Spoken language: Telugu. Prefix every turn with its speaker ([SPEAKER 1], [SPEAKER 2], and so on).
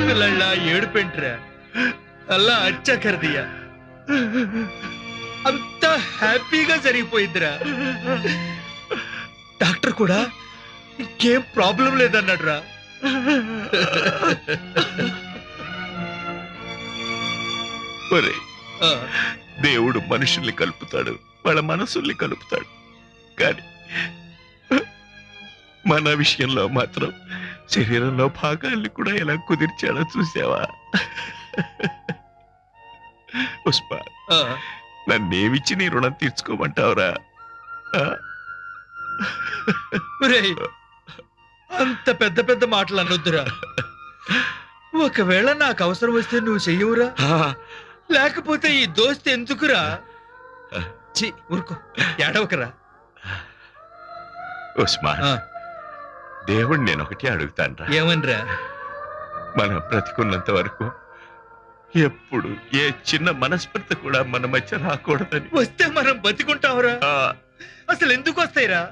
[SPEAKER 1] చిన్నపిల్లళ్ళ ఏడుపెంట్రా అలా అచ్చకరదియా అంత హ్యాపీగా జరిగిపోయిందిరా. డాక్టర్ కూడా ఇంకేం ప్రాబ్లం లేదన్నాడు రా.
[SPEAKER 2] దేవుడు మనుషుల్ని కలుపుతాడు, వాళ్ళ మనసుల్ని కలుపుతాడు. కానీ మన విషయంలో మాత్రం శరీరంలో భాగాల్ని కూడా ఎలా కుదిర్చాడో చూసావా? పుష్ప, నన్నేమిచ్చి నీ రుణం తీర్చుకోమంటావురా?
[SPEAKER 1] అంత పెద్ద పెద్ద మాటలు అనొద్దురా. ఒకవేళ నాకు అవసరం వస్తే నువ్వు చెయ్యవురా? లేకపోతే ఈ దోస్త్ ఎందుకురా? ఊరుకో, ఏడవకరా.
[SPEAKER 2] ఉస్మాన్, దేవుడు నేను ఒకటి అడుగుతాను.
[SPEAKER 1] ఏమనరా?
[SPEAKER 2] మనం బ్రతికున్నంత వరకు ఎప్పుడు ఏ చిన్న మనస్పర్ధ కూడా మన మధ్య రాకూడదని.
[SPEAKER 1] వస్తే మనం బతికుంటావురా? అసలు ఎందుకు వస్తాయిరా?